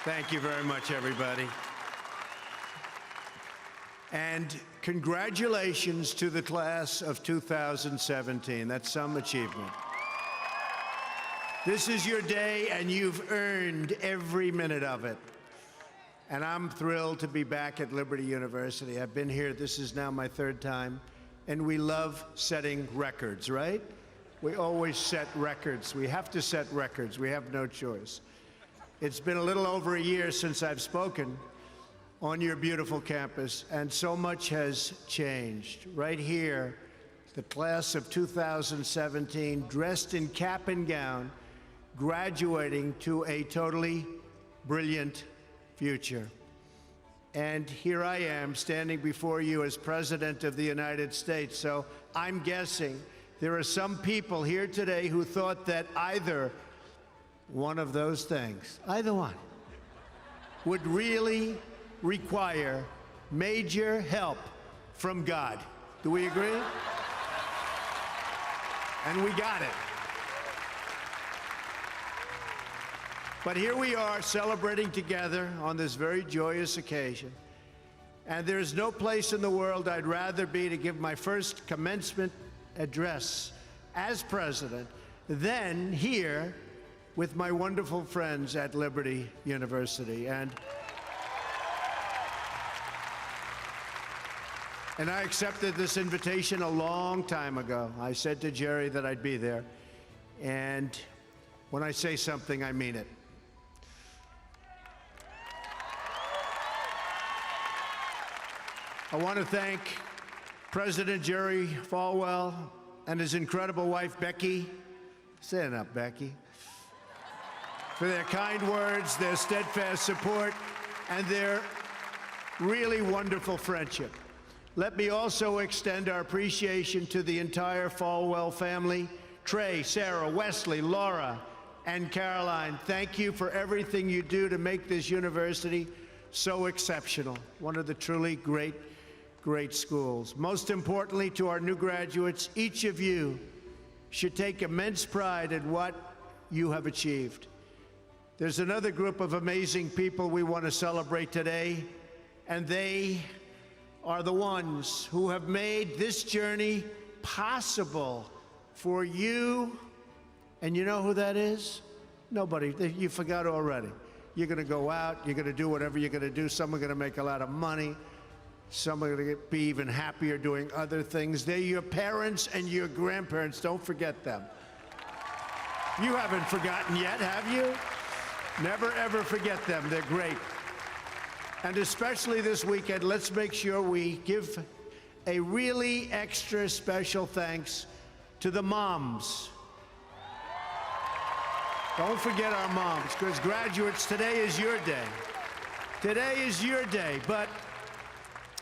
Thank you very much, everybody. And congratulations to the class of 2017. That's some achievement. This is your day, and you've earned every minute of it. And I'm thrilled to be back at Liberty University. I've been here, this is now my third time, and we love setting records, right? We always set records. We have to set records. We have no choice. It's been a little over a year since I've spoken on your beautiful campus, and so much has changed. Right here, the class of 2017, dressed in cap and gown, graduating to a totally brilliant future. And here I am standing before you as President of the United States. So I'm guessing there are some people here today who thought that either one of those things, either one, would really require major help from God. Do we agree? And we got it. But here we are celebrating together on this very joyous occasion. And there's no place in the world I'd rather be to give my first commencement address as president than here with my wonderful friends at Liberty University. And I accepted this invitation a long time ago. I said to Jerry that I'd be there. And when I say something, I mean it. I want to thank President Jerry Falwell and his incredible wife, Becky. Stand up, Becky. For their kind words, their steadfast support, and their really wonderful friendship. Let me also extend our appreciation to the entire Falwell family, Trey, Sarah, Wesley, Laura, and Caroline. Thank you for everything you do to make this university so exceptional. One of the truly great schools. Most importantly, to our new graduates, each of you should take immense pride in what you have achieved. There's another group of amazing people we want to celebrate today, and they are the ones who have made this journey possible for you. And you know who that is? Nobody. You forgot already. You're going to go out, you're going to do whatever you're going to do. Some are going to make a lot of money. Some are going to be even happier doing other things. They're your parents and your grandparents. Don't forget them. You haven't forgotten yet, have you? Never, ever forget them. They're great. And especially this weekend, let's make sure we give a really extra special thanks to the moms. Don't forget our moms, because graduates, today is your day. Today is your day, but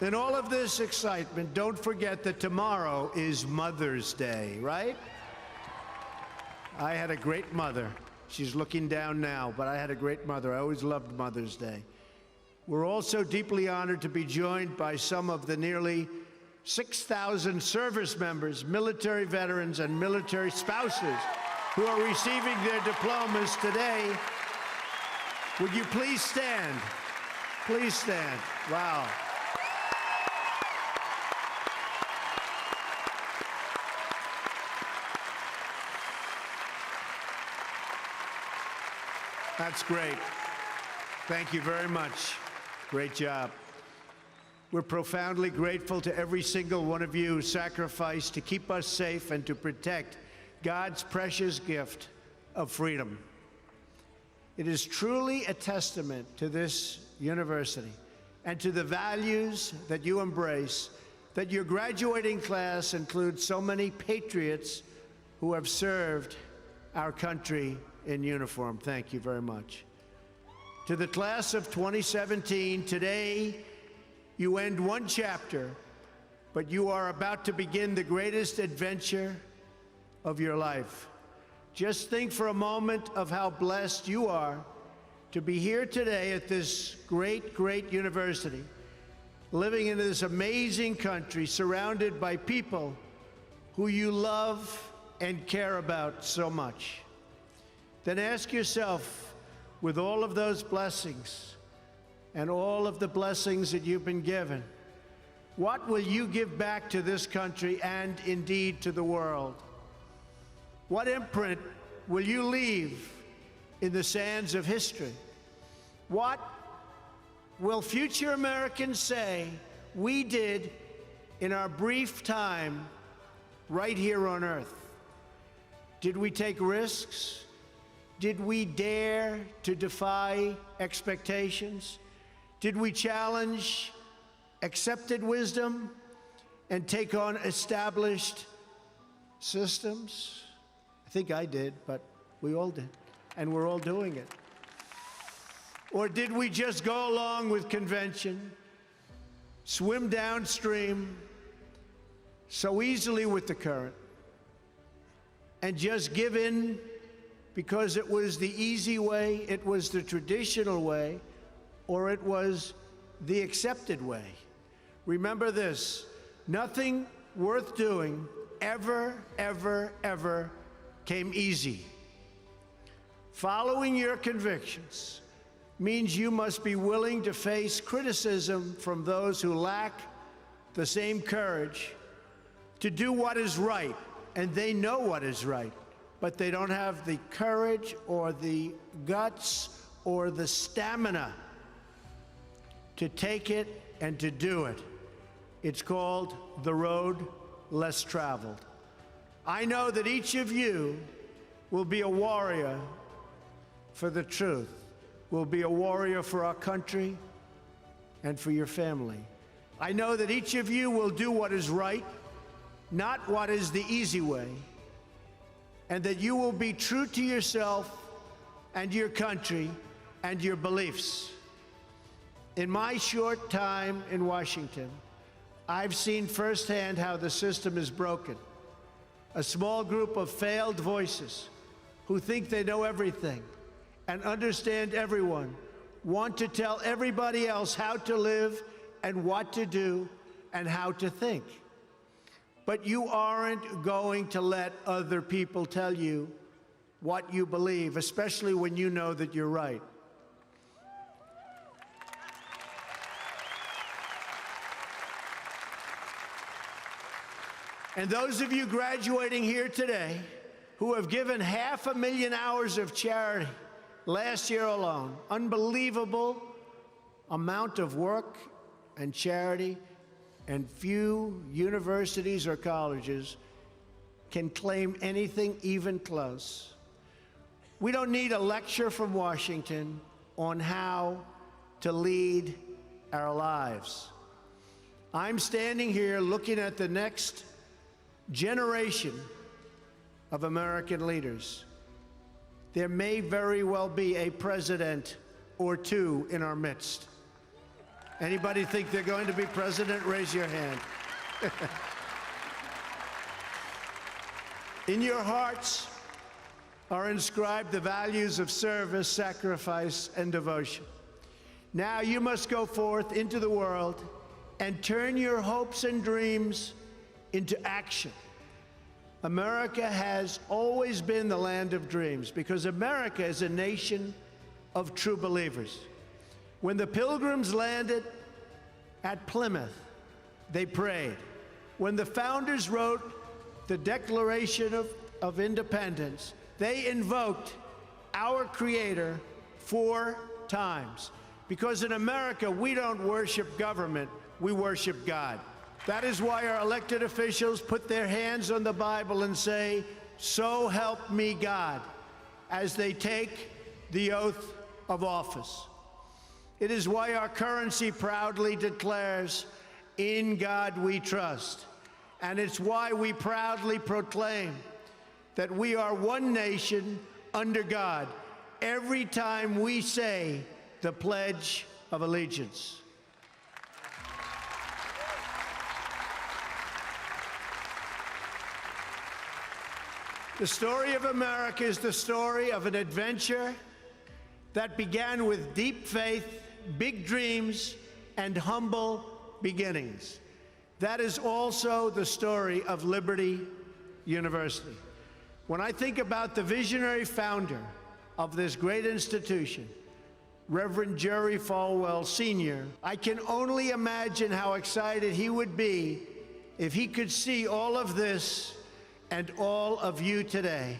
in all of this excitement, don't forget that tomorrow is Mother's Day, right? I had a great mother. She's looking down now, but I had a great mother. I always loved Mother's Day. We're also deeply honored to be joined by some of the nearly 6,000 service members, military veterans, and military spouses who are receiving their diplomas today. Would you please stand? Please stand. Wow. That's great. Thank you very much. Great job. We're profoundly grateful to every single one of you who sacrificed to keep us safe and to protect God's precious gift of freedom. It is truly a testament to this university and to the values that you embrace that your graduating class includes so many patriots who have served our country in uniform. Thank you very much. To the class of 2017, today you end one chapter, but you are about to begin the greatest adventure of your life. Just think for a moment of how blessed you are to be here today at this great, great university, living in this amazing country, surrounded by people who you love and care about so much. Then ask yourself, with all of those blessings and all of the blessings that you've been given, what will you give back to this country and indeed to the world? What imprint will you leave in the sands of history? What will future Americans say we did in our brief time right here on Earth? Did we take risks? Did we dare to defy expectations? Did we challenge accepted wisdom and take on established systems? I think I did, but we all did, and we're all doing it. Or did we just go along with convention, swim downstream so easily with the current, and just give in because it was the easy way, it was the traditional way, or it was the accepted way? Remember this: nothing worth doing ever, ever, ever came easy. Following your convictions means you must be willing to face criticism from those who lack the same courage to do what is right, and they know what is right, but they don't have the courage or the guts or the stamina to take it and to do it. It's called the road less traveled. I know that each of you will be a warrior for the truth, will be a warrior for our country and for your family. I know that each of you will do what is right, not what is the easy way, and that you will be true to yourself and your country and your beliefs. In my short time in Washington, I've seen firsthand how the system is broken. A small group of failed voices who think they know everything and understand everyone want to tell everybody else how to live and what to do and how to think. But you aren't going to let other people tell you what you believe, especially when you know that you're right. And those of you graduating here today who have given 500,000 hours of charity last year alone, unbelievable amount of work and charity, and few universities or colleges can claim anything even close. We don't need a lecture from Washington on how to lead our lives. I'm standing here looking at the next generation of American leaders. There may very well be a president or two in our midst. Anybody think they're going to be president? Raise your hand. In your hearts are inscribed the values of service, sacrifice, and devotion. Now you must go forth into the world and turn your hopes and dreams into action. America has always been the land of dreams because America is a nation of true believers. When the Pilgrims landed at Plymouth, they prayed. When the founders wrote the Declaration of Independence, they invoked our Creator 4 times. Because in America, we don't worship government, we worship God. That is why our elected officials put their hands on the Bible and say, "So help me God," as they take the oath of office. It is why our currency proudly declares, "In God we trust." And it's why we proudly proclaim that we are one nation under God every time we say the Pledge of Allegiance. The story of America is the story of an adventure that began with deep faith, big dreams, and humble beginnings. That is also the story of Liberty University. When I think about the visionary founder of this great institution, Reverend Jerry Falwell Sr., I can only imagine how excited he would be if he could see all of this and all of you today,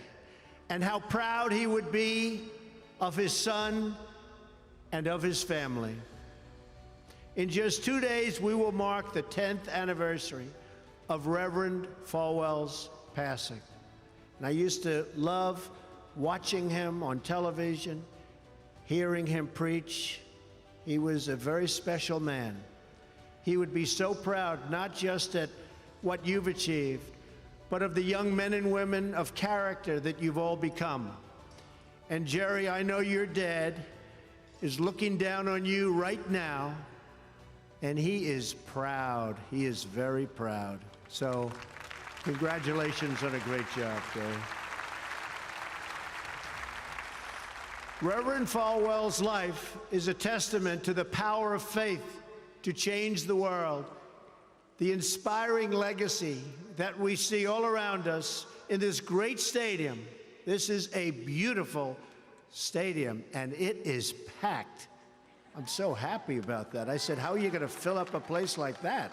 and how proud he would be of his son and of his family. In just 2 days, we will mark the 10th anniversary of Reverend Falwell's passing. And I used to love watching him on television, hearing him preach. He was a very special man. He would be so proud, not just at what you've achieved, but of the young men and women of character that you've all become. And Jerry, I know your dad is looking down on you right now, and he is proud. He is very proud. So, congratulations on a great job, Jerry. Reverend Falwell's life is a testament to the power of faith to change the world, the inspiring legacy that we see all around us in this great stadium. This is a beautiful stadium, and it is packed. I'm so happy about that. I said, how are you going to fill up a place like that?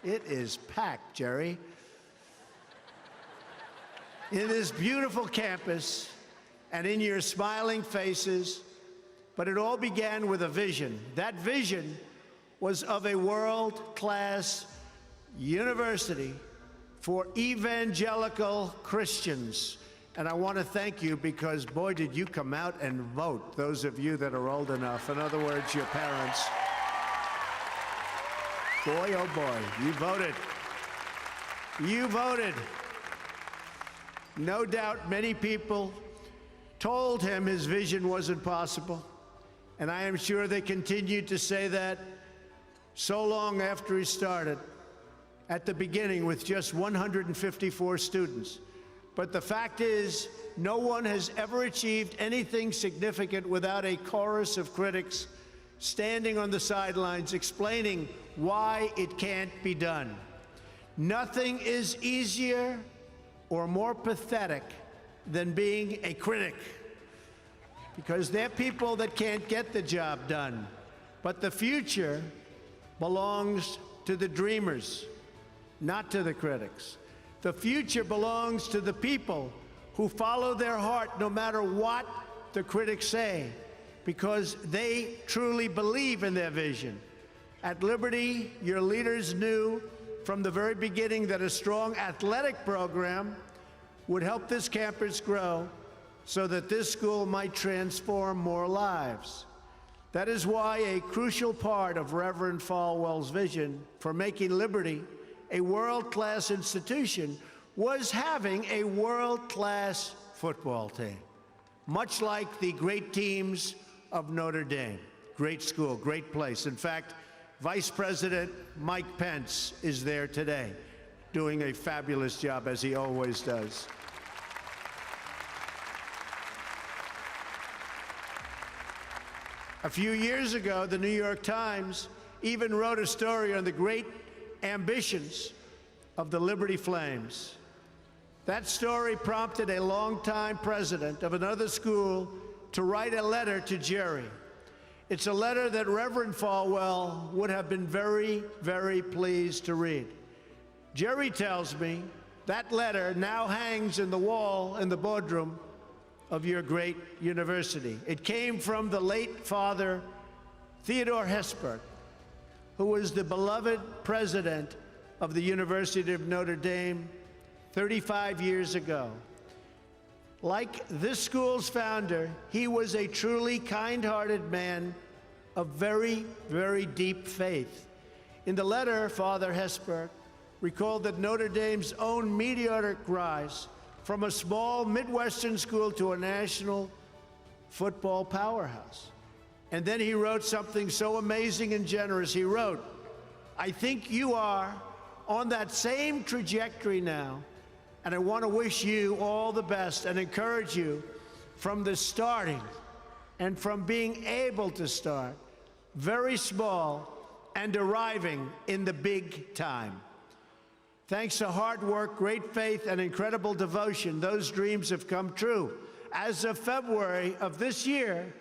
It is packed, Jerry. In this beautiful campus, and in your smiling faces, but it all began with a vision. That vision was of a world-class university for evangelical Christians. And I want to thank you because, boy, did you come out and vote, those of you that are old enough. In other words, your parents. Boy, oh boy, you voted. You voted. No doubt many people told him his vision wasn't possible, and I am sure they continued to say that so long after he started, at the beginning with just 154 students. But the fact is, no one has ever achieved anything significant without a chorus of critics standing on the sidelines explaining why it can't be done. Nothing is easier or more pathetic than being a critic, because they're people that can't get the job done. But the future belongs to the dreamers, not to the critics. The future belongs to the people who follow their heart no matter what the critics say, because they truly believe in their vision. At Liberty, your leaders knew from the very beginning that a strong athletic program would help this campus grow so that this school might transform more lives. That is why a crucial part of Reverend Falwell's vision for making Liberty a world-class institution was having a world-class football team, much like the great teams of Notre Dame. Great school, great place. In fact, Vice President Mike Pence is there today, doing a fabulous job, as he always does. A few years ago, the New York Times even wrote a story on the great ambitions of the Liberty Flames. That story prompted a longtime president of another school to write a letter to Jerry. It's a letter that Reverend Falwell would have been very, very pleased to read. Jerry tells me that letter now hangs in the wall in the boardroom of your great university. It came from the late Father Theodore Hesburgh, who was the beloved president of the University of Notre Dame 35 years ago. Like this school's founder, he was a truly kind-hearted man of very, very deep faith. In the letter, Father Hesburgh recalled that Notre Dame's own meteoric rise from a small Midwestern school to a national football powerhouse. And then he wrote something so amazing and generous. He wrote, "I think you are on that same trajectory now, and I want to wish you all the best and encourage you from the starting and from being able to start very small and arriving in the big time. Thanks to hard work, great faith, and incredible devotion, those dreams have come true. as of February of this year,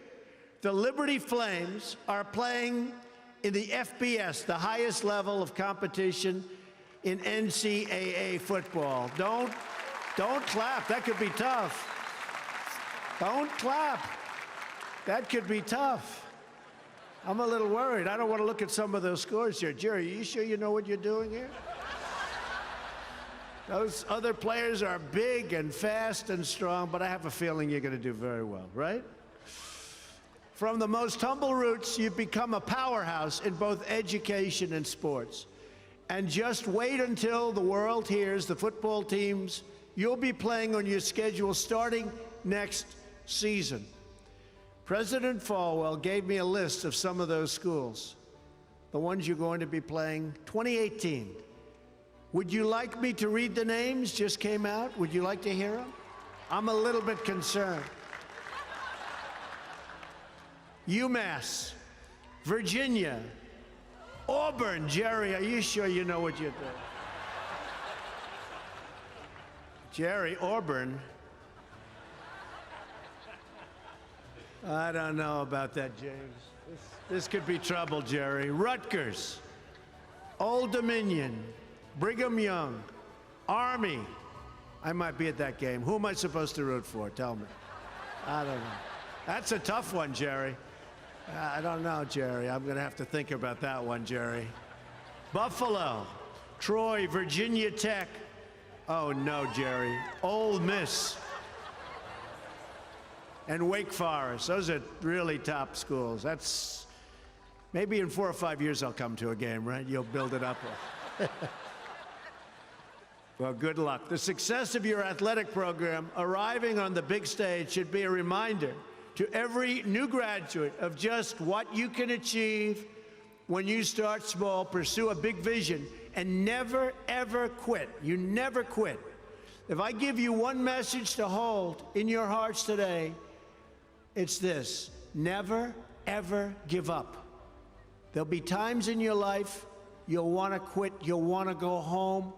the Liberty Flames are playing in the FBS, the highest level of competition in NCAA football. Don't clap. That could be tough. Don't clap. That could be tough. I'm a little worried. I don't want to look at some of those scores here. Jerry, are you sure you know what you're doing here? Those other players are big and fast and strong, but I have a feeling you're going to do very well, right? From the most humble roots, you've become a powerhouse in both education and sports. And just wait until the world hears the football teams you'll be playing on your schedule starting next season. President Falwell gave me a list of some of those schools, the ones you're going to be playing 2018. Would you like me to read the names? Just came out. Would you like to hear them? I'm a little bit concerned. UMass, Virginia, Auburn. Jerry, are you sure you know what you're doing? Jerry, Auburn. I don't know about that, James. This could be trouble, Jerry. Rutgers, Old Dominion, Brigham Young, Army. I might be at that game. Who am I supposed to root for? Tell me. I don't know. That's a tough one, Jerry. I don't know, Jerry. I'm going to have to think about that one, Jerry. Buffalo, Troy, Virginia Tech. Oh, no, Jerry. Ole Miss. And Wake Forest. Those are really top schools. That's maybe in 4 or 5 years I'll come to a game, right? You'll build it up. Well, good luck. The success of your athletic program arriving on the big stage should be a reminder to every new graduate of just what you can achieve when you start small, pursue a big vision, and never, ever quit. You never quit. If I give you one message to hold in your hearts today, it's this: never, ever give up. There'll be times in your life you'll want to quit, you'll want to go home.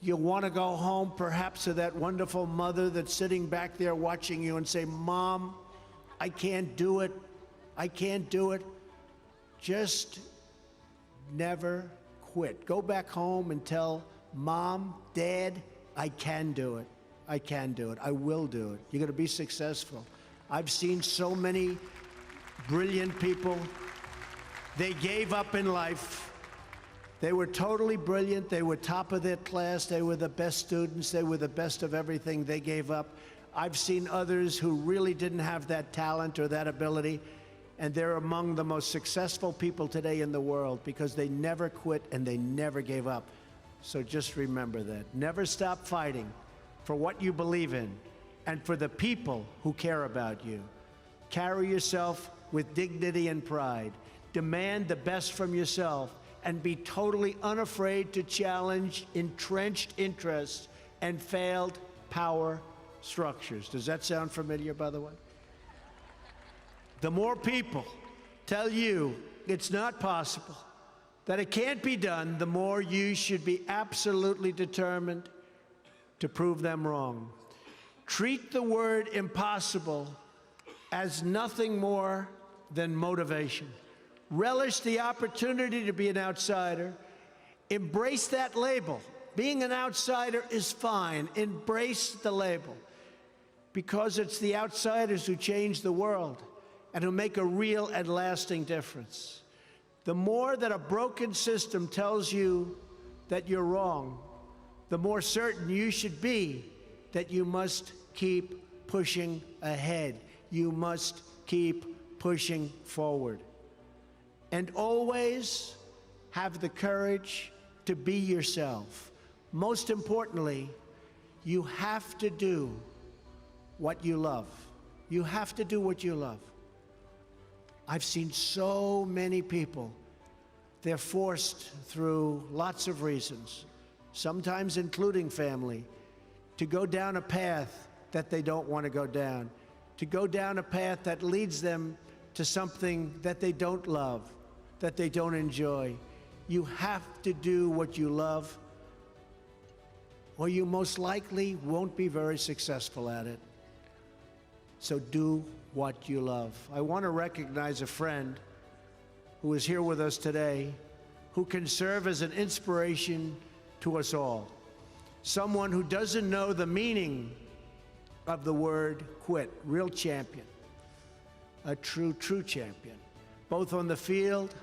You'll want to go home perhaps to that wonderful mother that's sitting back there watching you and say, Mom, I can't do it. I can't do it. Just never quit. Go back home and tell Mom, Dad, I can do it. I can do it. I will do it. You're going to be successful. I've seen so many brilliant people. They gave up in life. They were totally brilliant. They were top of their class. They were the best students. They were the best of everything. They gave up. I've seen others who really didn't have that talent or that ability, and they're among the most successful people today in the world because they never quit and they never gave up. So just remember that. Never stop fighting for what you believe in and for the people who care about you. Carry yourself with dignity and pride. Demand the best from yourself and be totally unafraid to challenge entrenched interests and failed power structures. Does that sound familiar, by the way? The more people tell you it's not possible, that it can't be done, the more you should be absolutely determined to prove them wrong. Treat the word impossible as nothing more than motivation. Relish the opportunity to be an outsider. Embrace that label. Being an outsider is fine. Embrace the label, because it's the outsiders who change the world and who make a real and lasting difference. The more that a broken system tells you that you're wrong, the more certain you should be that you must keep pushing ahead. You must keep pushing forward. And always have the courage to be yourself. Most importantly, you have to do what you love. You have to do what you love. I've seen so many people, they're forced through lots of reasons, sometimes including family, to go down a path that they don't want to go down, to go down a path that leads them to something that they don't love, that they don't enjoy. You have to do what you love, or you most likely won't be very successful at it. So do what you love. I want to recognize a friend who is here with us today, who can serve as an inspiration to us all. Someone who doesn't know the meaning of the word quit. Real champion. A true champion. Both on the field,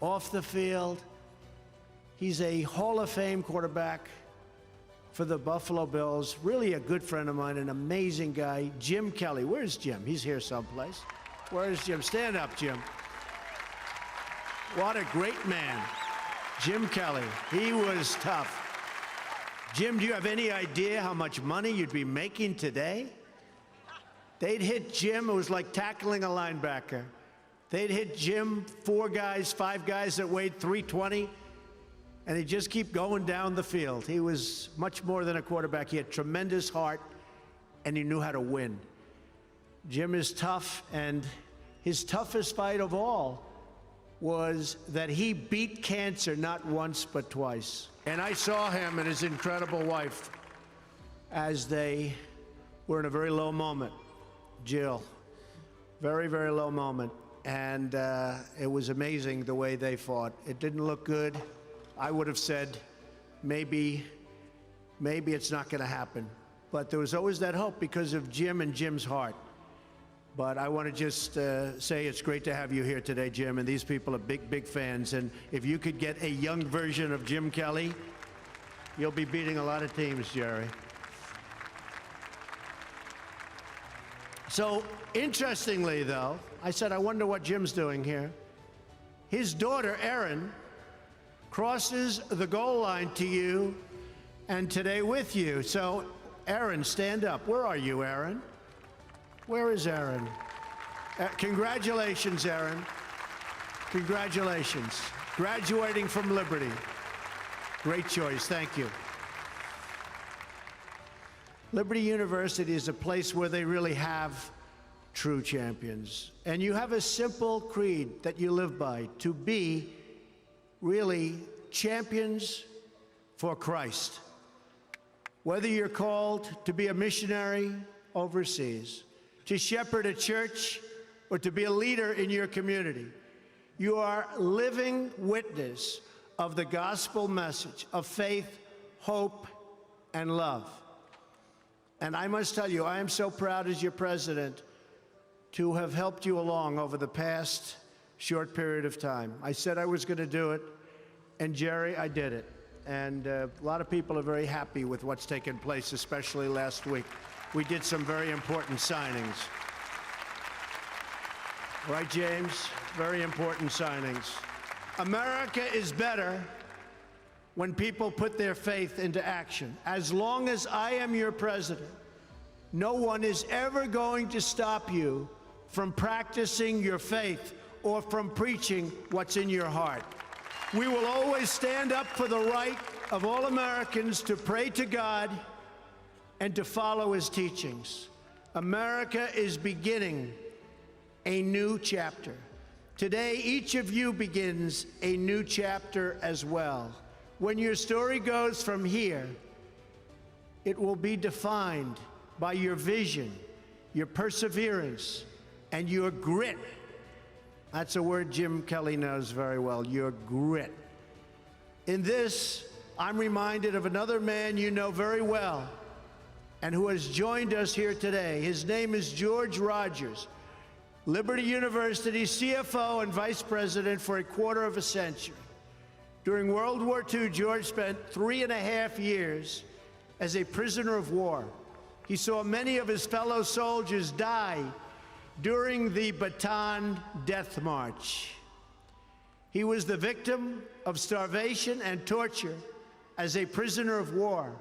off the field. He's a Hall of Fame quarterback for the Buffalo Bills. Really a good friend of mine, an amazing guy. Jim Kelly. Where's Jim? He's here someplace. Where's Jim? Stand up, Jim. What a great man. Jim Kelly. He was tough. Jim, do you have any idea how much money you'd be making today? They'd hit Jim, it was like tackling a linebacker. They'd hit Jim, 4 guys, 5 guys that weighed 320, and he'd just keep going down the field. He was much more than a quarterback. He had tremendous heart, and he knew how to win. Jim is tough, and his toughest fight of all was that he beat cancer not once but twice. And I saw him and his incredible wife as they were in a very low moment. Jill, very, very low moment. And it was amazing the way they fought. It didn't look good. I would have said, maybe it's not gonna happen. But there was always that hope because of Jim and Jim's heart. But I want to just say it's great to have you here today, Jim, and these people are big fans. And if you could get a young version of Jim Kelly, you'll be beating a lot of teams, Jerry. So, interestingly, though, I said, I wonder what Jim's doing here. His daughter, Erin, crosses the goal line to you and today with you. So, Erin, stand up. Where are you, Erin? Where is Erin? Congratulations, Erin. Congratulations. Graduating from Liberty. Great choice. Thank you. Liberty University is a place where they really have true champions. And you have a simple creed that you live by, to be really champions for Christ. Whether you're called to be a missionary overseas, to shepherd a church, or to be a leader in your community, you are living witness of the gospel message of faith, hope, and love. And I must tell you, I am so proud as your president to have helped you along over the past short period of time. I said I was going to do it, and Jerry, I did it. And a lot of people are very happy with what's taken place, especially last week. We did some very important signings. Right, James? Very important signings. America is better when people put their faith into action. As long as I am your president, no one is ever going to stop you from practicing your faith or from preaching what's in your heart. We will always stand up for the right of all Americans to pray to God and to follow his teachings. America is beginning a new chapter. Today, each of you begins a new chapter as well. When your story goes from here, it will be defined by your vision, your perseverance, and your grit. That's a word Jim Kelly knows very well, your grit. In this, I'm reminded of another man you know very well and who has joined us here today. His name is George Rogers, Liberty University CFO and Vice President for a quarter of a century. During World War II, George spent 3.5 years as a prisoner of war. He saw many of his fellow soldiers die during the Bataan Death March. He was the victim of starvation and torture as a prisoner of war.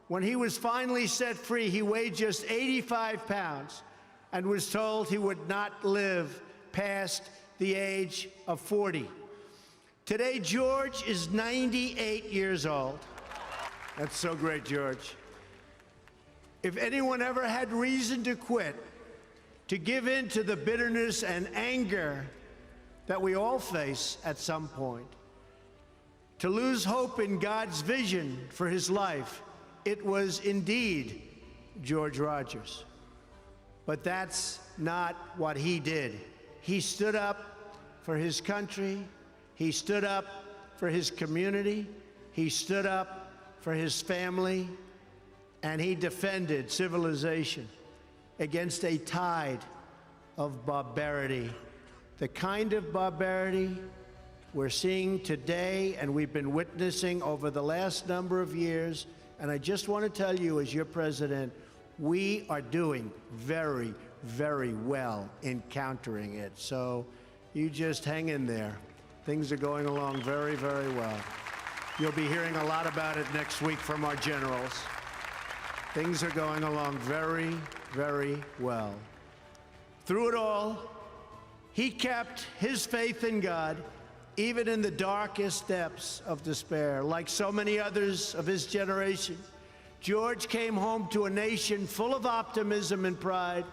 When he was finally set free, he weighed just 85 pounds and was told he would not live past the age of 40. Today, George is 98 years old. That's so great, George. If anyone ever had reason to quit, to give in to the bitterness and anger that we all face at some point, to lose hope in God's vision for his life, it was indeed George Rogers. But that's not what he did. He stood up for his country. He stood up for his community. He stood up for his family. And he defended civilization against a tide of barbarity. The kind of barbarity we're seeing today and we've been witnessing over the last number of years. And I just want to tell you, as your president, we are doing very, very well in countering it. So you just hang in there. Things are going along very, very well. You'll be hearing a lot about it next week from our generals. Things are going along very, very well. Through it all, he kept his faith in God, even in the darkest depths of despair. Like so many others of his generation, George came home to a nation full of optimism and pride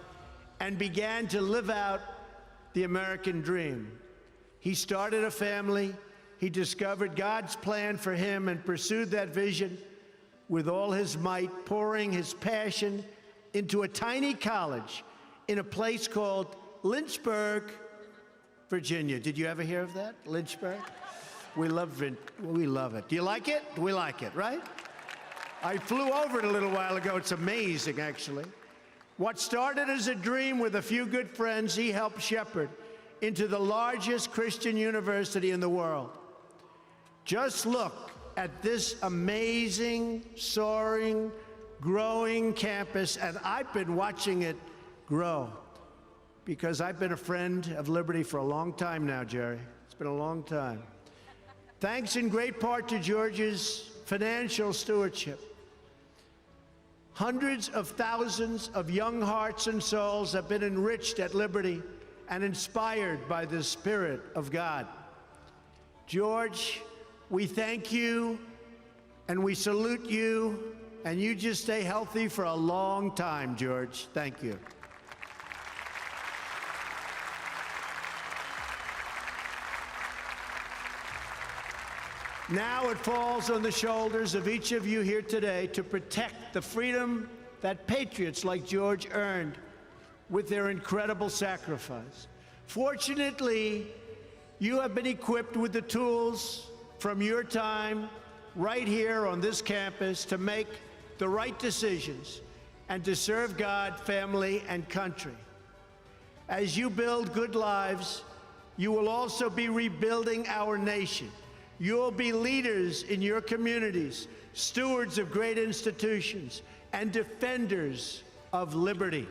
and began to live out the American dream. He started a family. He discovered God's plan for him and pursued that vision with all his might, pouring his passion into a tiny college in a place called Lynchburg, Virginia. Did you ever hear of that? Lynchburg? We love it. Do you like it? We like it, right? I flew over it a little while ago. It's amazing, actually. What started as a dream with a few good friends, he helped shepherd into the largest Christian university in the world. Just look at this amazing, soaring, growing campus, and I've been watching it grow because I've been a friend of Liberty for a long time now, Jerry. It's been a long time. Thanks in great part to George's financial stewardship. Hundreds of thousands of young hearts and souls have been enriched at Liberty and inspired by the Spirit of God. George, we thank you and we salute you, and you just stay healthy for a long time, George. Thank you. Now it falls on the shoulders of each of you here today to protect the freedom that patriots like George earned with their incredible sacrifice. Fortunately, you have been equipped with the tools from your time right here on this campus to make the right decisions and to serve God, family, and country. As you build good lives, you will also be rebuilding our nation. You'll be leaders in your communities, stewards of great institutions, and defenders of liberty.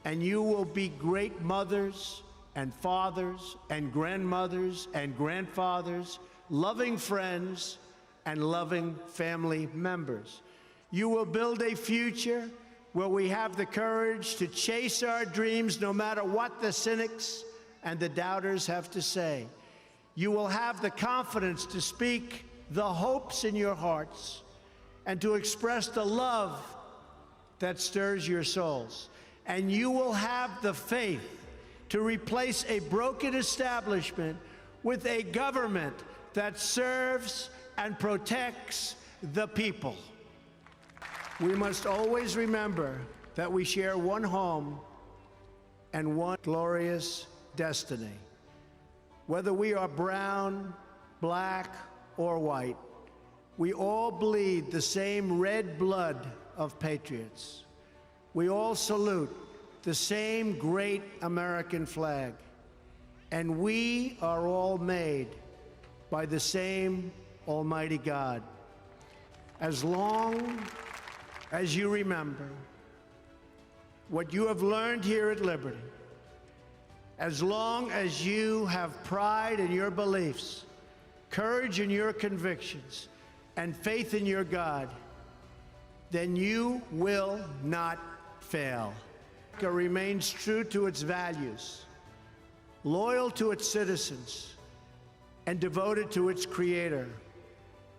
And you will be great mothers and fathers and grandmothers and grandfathers, loving friends and loving family members. You will build a future where we have the courage to chase our dreams no matter what the cynics and the doubters have to say. You will have the confidence to speak the hopes in your hearts and to express the love that stirs your souls. And you will have the faith to replace a broken establishment with a government that serves and protects the people. We must always remember that we share one home and one glorious destiny. Whether we are brown, black, or white, we all bleed the same red blood of patriots. We all salute the same great American flag, and we are all made by the same Almighty God. As long as you remember what you have learned here at Liberty, as long as you have pride in your beliefs, courage in your convictions, and faith in your God, then you will not fail. America remains true to its values, loyal to its citizens, and devoted to its Creator,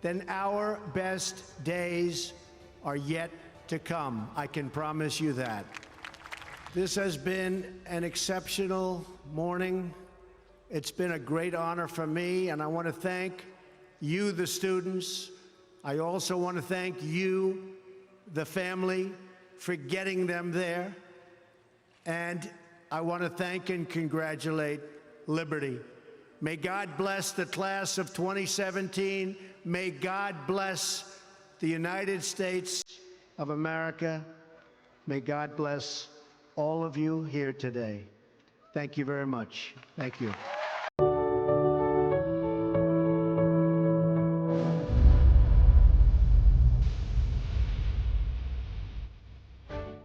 then our best days are yet to come. I can promise you that. This has been an exceptional morning. It's been a great honor for me, and I want to thank you, the students. I also want to thank you, the family, for getting them there. And I want to thank and congratulate Liberty. May God bless the class of 2017. May God bless the United States of America. May God bless all of you here today. Thank you very much. Thank you.